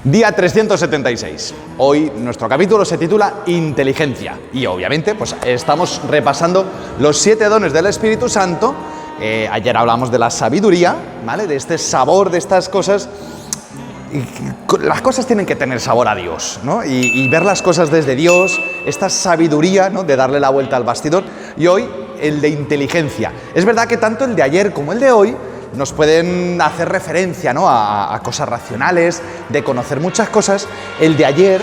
Día 376. Hoy nuestro capítulo se titula Inteligencia y obviamente pues estamos repasando los 7 dones del Espíritu Santo. Ayer hablamos de la sabiduría, ¿vale? De este sabor, de estas cosas. Las cosas tienen que tener sabor a Dios, ¿no? Y ver las cosas desde Dios, esta sabiduría, ¿no? De darle la vuelta al bastidor. Y hoy el de inteligencia. Es verdad que tanto el de ayer como el de hoy nos pueden hacer referencia, ¿no? a cosas racionales, de conocer muchas cosas, el de ayer,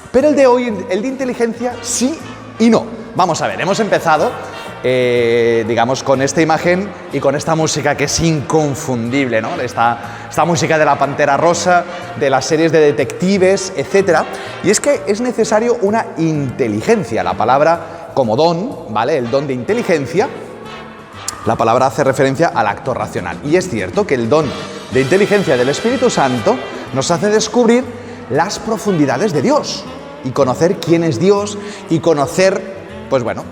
pero el de hoy, el de inteligencia, sí y no. Vamos a ver, hemos empezado, digamos, con esta imagen y con esta música que es inconfundible, ¿no? Esta música de la Pantera Rosa, de las series de detectives, etc. Y es que es necesario una inteligencia, la palabra como don, ¿vale? El don de inteligencia. La palabra hace referencia al acto racional. Y es cierto que el don de inteligencia del Espíritu Santo nos hace descubrir las profundidades de Dios y conocer quién es Dios y conocer, pues bueno,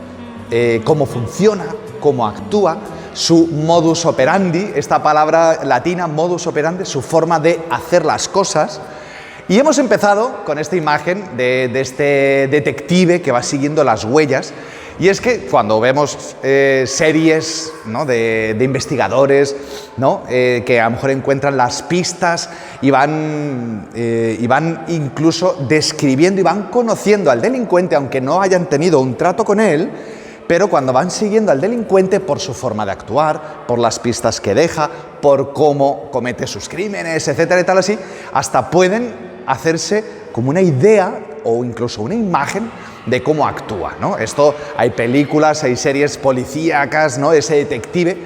cómo funciona, cómo actúa, su modus operandi, esta palabra latina, modus operandi, su forma de hacer las cosas. Y hemos empezado con esta imagen de este detective que va siguiendo las huellas. Y es que cuando vemos series, ¿no? de investigadores, ¿no? Que a lo mejor encuentran las pistas y van incluso describiendo y van conociendo al delincuente, aunque no hayan tenido un trato con él, pero cuando van siguiendo al delincuente por su forma de actuar, por las pistas que deja, por cómo comete sus crímenes, etcétera y tal así, hasta pueden hacerse como una idea o incluso una imagen de cómo actúa, ¿no? Esto, hay películas, hay series policíacas, ¿no? Ese detective.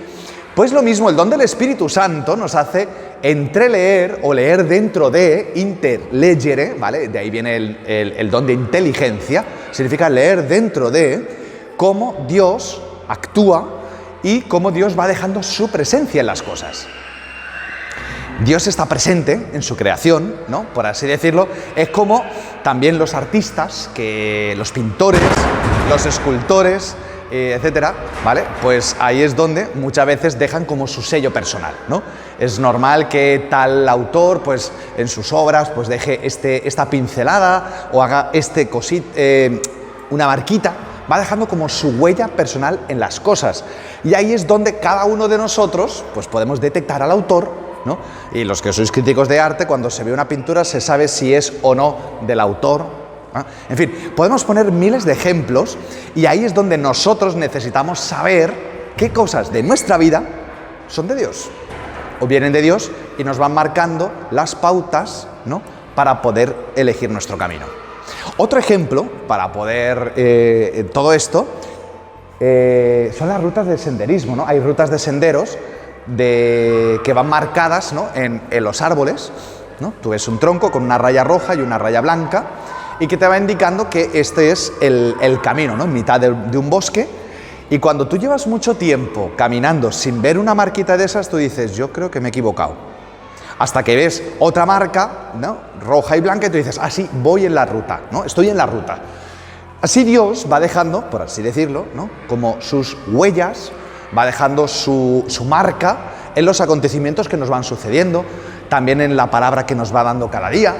Pues lo mismo, el don del Espíritu Santo nos hace entreleer o leer dentro de, interlegere, ¿vale? De ahí viene el don de inteligencia, significa leer dentro de cómo Dios actúa y cómo Dios va dejando su presencia en las cosas. Dios está presente en su creación, ¿no? Por así decirlo. Es como también los artistas, los pintores, los escultores, etcétera, ¿vale? Pues ahí es donde muchas veces dejan como su sello personal, ¿no? Es normal que tal autor, pues en sus obras, pues deje esta pincelada o haga una marquita. Va dejando como su huella personal en las cosas. Y ahí es donde cada uno de nosotros, pues podemos detectar al autor, ¿no? Y los que sois críticos de arte, cuando se ve una pintura se sabe si es o no del autor, ¿no? En fin, podemos poner miles de ejemplos y ahí es donde nosotros necesitamos saber qué cosas de nuestra vida son de Dios o vienen de Dios y nos van marcando las pautas, ¿no? Para poder elegir nuestro camino. Otro ejemplo para poder todo esto son las rutas de senderismo, ¿no? Hay rutas de senderos que van marcadas, ¿no? en los árboles, ¿no? Tú ves un tronco con una raya roja y una raya blanca y que te va indicando que este es el camino, ¿no? En mitad de un bosque. Y cuando tú llevas mucho tiempo caminando sin ver una marquita de esas, tú dices, yo creo que me he equivocado. Hasta que ves otra marca, ¿no? Roja y blanca y tú dices, sí, voy en la ruta, ¿no? Estoy en la ruta. Así Dios va dejando, por así decirlo, ¿no? Como sus huellas, va dejando su marca en los acontecimientos que nos van sucediendo, también en la palabra que nos va dando cada día.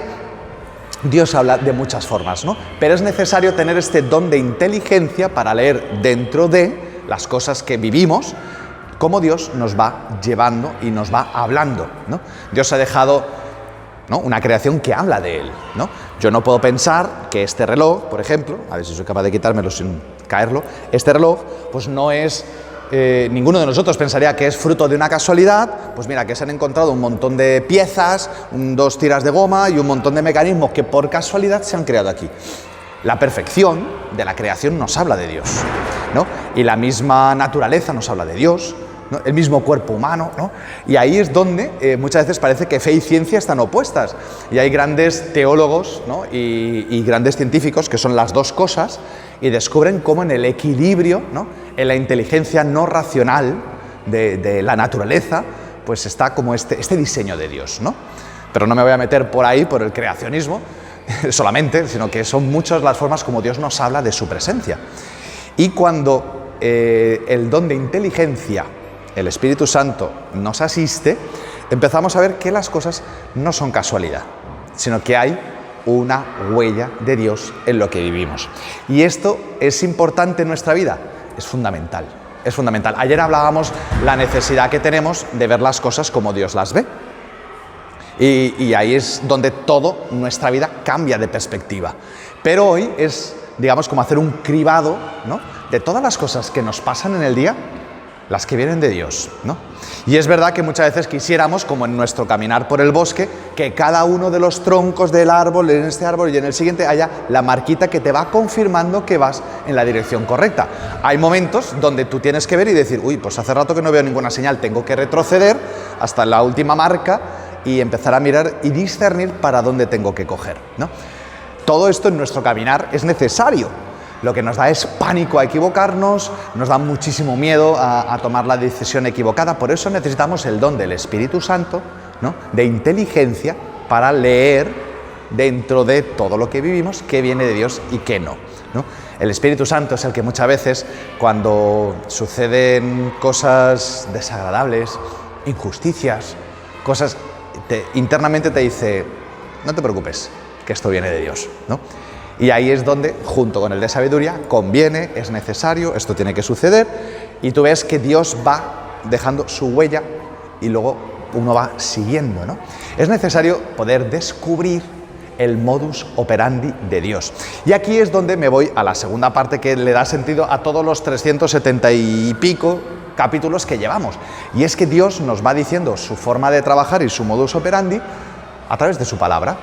Dios habla de muchas formas, ¿no? Pero es necesario tener este don de inteligencia para leer dentro de las cosas que vivimos, cómo Dios nos va llevando y nos va hablando, ¿no? Dios ha dejado, ¿no? Una creación que habla de Él, ¿no? Yo no puedo pensar que este reloj, por ejemplo, a ver si soy capaz de quitármelo sin caerlo, este reloj, pues no es... ninguno de nosotros pensaría que es fruto de una casualidad, pues mira, que se han encontrado un montón de piezas, 2 tiras de goma y un montón de mecanismos que por casualidad se han creado aquí. La perfección de la creación nos habla de Dios, ¿no? Y la misma naturaleza nos habla de Dios, ¿no? El mismo cuerpo humano, ¿no? Y ahí es donde muchas veces parece que fe y ciencia están opuestas. Y hay grandes teólogos, ¿no? y grandes científicos que son las dos cosas y descubren cómo en el equilibrio, ¿no? En la inteligencia no racional de la naturaleza, pues está como este diseño de Dios, ¿no? Pero no me voy a meter por ahí, por el creacionismo, solamente, sino que son muchas las formas como Dios nos habla de su presencia. Y cuando el don de inteligencia, el Espíritu Santo, nos asiste, empezamos a ver que las cosas no son casualidad. sino que hay una huella de Dios en lo que vivimos. Y esto es importante en nuestra vida, es fundamental. Es fundamental. Ayer hablábamos la necesidad que tenemos de ver las cosas como Dios las ve. Y ahí es donde toda nuestra vida cambia de perspectiva. Pero hoy es, digamos, como hacer un cribado, ¿no?, de todas las cosas que nos pasan en el día, las que vienen de Dios, ¿no? Y es verdad que muchas veces quisiéramos, como en nuestro caminar por el bosque, que cada uno de los troncos del árbol, en este árbol y en el siguiente, haya la marquita que te va confirmando que vas en la dirección correcta. Hay momentos donde tú tienes que ver y decir, uy, pues hace rato que no veo ninguna señal, tengo que retroceder hasta la última marca y empezar a mirar y discernir para dónde tengo que coger, ¿no? Todo esto en nuestro caminar es necesario. Lo que nos da es pánico a equivocarnos, nos da muchísimo miedo a tomar la decisión equivocada. Por eso necesitamos el don del Espíritu Santo, ¿no?, de inteligencia para leer dentro de todo lo que vivimos qué viene de Dios y qué no, ¿no? El Espíritu Santo es el que muchas veces, cuando suceden cosas desagradables, injusticias, cosas, internamente te dice, no te preocupes, que esto viene de Dios, ¿no? Y ahí es donde, junto con el de sabiduría, conviene, es necesario, esto tiene que suceder, y tú ves que Dios va dejando su huella y luego uno va siguiendo, ¿no? Es necesario poder descubrir el modus operandi de Dios. Y aquí es donde me voy a la segunda parte que le da sentido a todos los 370 y pico capítulos que llevamos. Y es que Dios nos va diciendo su forma de trabajar y su modus operandi a través de su palabra.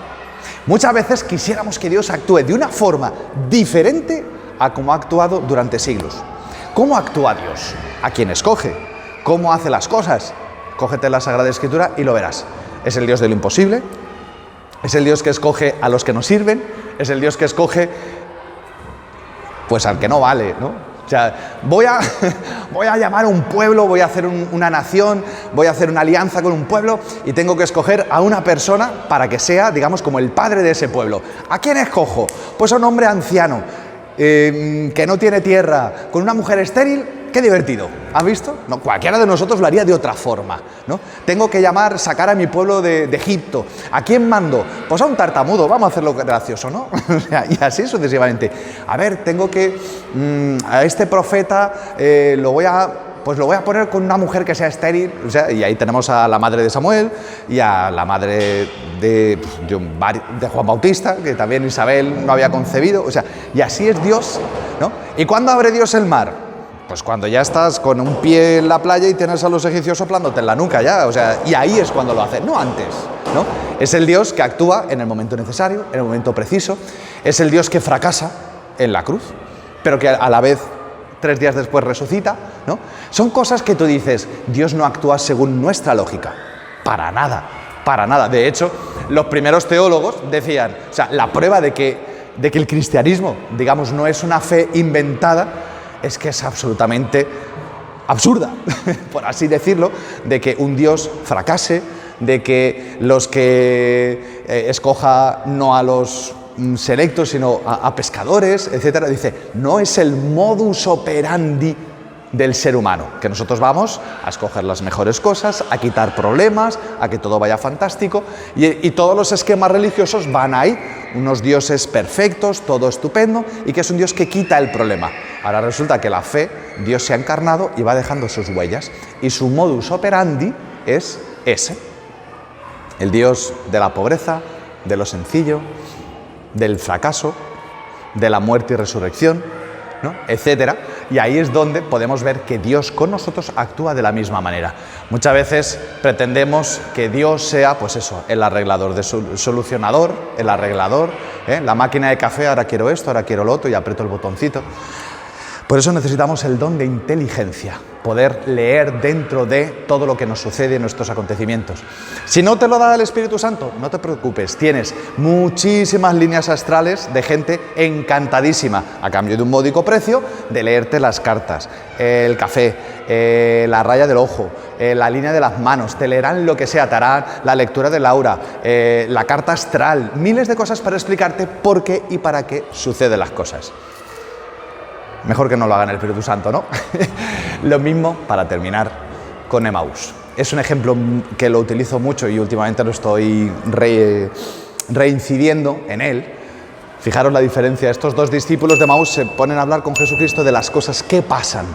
Muchas veces quisiéramos que Dios actúe de una forma diferente a como ha actuado durante siglos. ¿Cómo actúa Dios? ¿A quién escoge? ¿Cómo hace las cosas? Cógete la Sagrada Escritura y lo verás. Es el Dios de lo imposible, es el Dios que escoge a los que no sirven, es el Dios que escoge pues al que no vale, ¿no? O sea, voy a llamar a un pueblo, voy a hacer una nación, voy a hacer una alianza con un pueblo y tengo que escoger a una persona para que sea, digamos, como el padre de ese pueblo. ¿A quién escojo? Pues a un hombre anciano, que no tiene tierra, con una mujer estéril. ¡Qué divertido! ¿Has visto? No, cualquiera de nosotros lo haría de otra forma, ¿no? Tengo que sacar a mi pueblo de Egipto. ¿A quién mando? Pues a un tartamudo, vamos a hacerlo gracioso, ¿no? O sea, y así sucesivamente. A ver, tengo que... a este profeta lo voy a poner con una mujer que sea estéril, o sea, y ahí tenemos a la madre de Samuel y a la madre de Juan Bautista, que también Isabel no había concebido, o sea, y así es Dios, ¿no? ¿Y cuándo abre Dios el mar? Pues cuando ya estás con un pie en la playa y tienes a los egipcios soplándote en la nuca ya, o sea, y ahí es cuando lo hace, no antes, ¿no? Es el Dios que actúa en el momento necesario, en el momento preciso, es el Dios que fracasa en la cruz, pero que a la vez 3 días después resucita, ¿no? Son cosas que tú dices, Dios no actúa según nuestra lógica, para nada, para nada. De hecho, los primeros teólogos decían, o sea, la prueba de que el cristianismo, digamos, no es una fe inventada, es que es absolutamente absurda, por así decirlo, de que un Dios fracase, de que los que escoja no a los selectos, sino a pescadores, etcétera. Dice, no es el modus operandi del ser humano, que nosotros vamos a escoger las mejores cosas, a quitar problemas, a que todo vaya fantástico, y todos los esquemas religiosos van ahí, unos dioses perfectos, todo estupendo, y que es un Dios que quita el problema. Ahora resulta que la fe, Dios se ha encarnado y va dejando sus huellas, y su modus operandi es ese, el Dios de la pobreza, de lo sencillo, del fracaso, de la muerte y resurrección, ¿no?, etcétera. Y ahí es donde podemos ver que Dios con nosotros actúa de la misma manera. Muchas veces pretendemos que Dios sea, pues eso, el arreglador, solucionador, el arreglador, la máquina de café, ahora quiero esto, ahora quiero lo otro, y aprieto el botoncito. Por eso necesitamos el don de inteligencia, poder leer dentro de todo lo que nos sucede en nuestros acontecimientos. Si no te lo da el Espíritu Santo, no te preocupes, tienes muchísimas líneas astrales de gente encantadísima, a cambio de un módico precio, de leerte las cartas, el café, la raya del ojo, la línea de las manos, te leerán lo que sea, te harán la lectura del aura, la carta astral, miles de cosas para explicarte por qué y para qué suceden las cosas. Mejor que no lo hagan el Espíritu Santo, ¿no? Lo mismo para terminar con Emaús. Es un ejemplo que lo utilizo mucho y últimamente lo estoy reincidiendo en Él. Fijaros la diferencia, estos dos discípulos de Emaús se ponen a hablar con Jesucristo de las cosas que pasan.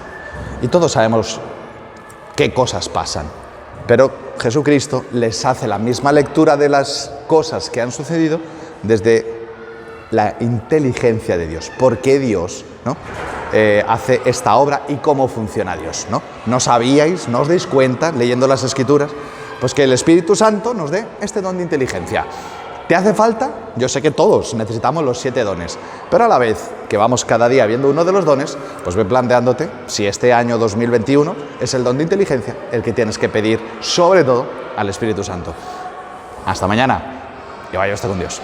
Y todos sabemos qué cosas pasan. Pero Jesucristo les hace la misma lectura de las cosas que han sucedido desde la inteligencia de Dios. ¿Por qué Dios, ¿no? Hace esta obra y cómo funciona Dios, ¿no? ¿No sabíais, no os dais cuenta, leyendo las Escrituras, pues que el Espíritu Santo nos dé este don de inteligencia? ¿Te hace falta? Yo sé que todos necesitamos los 7 dones, pero a la vez que vamos cada día viendo uno de los dones, pues ve planteándote si este año 2021 es el don de inteligencia el que tienes que pedir, sobre todo al Espíritu Santo. Hasta mañana, que vaya usted con Dios.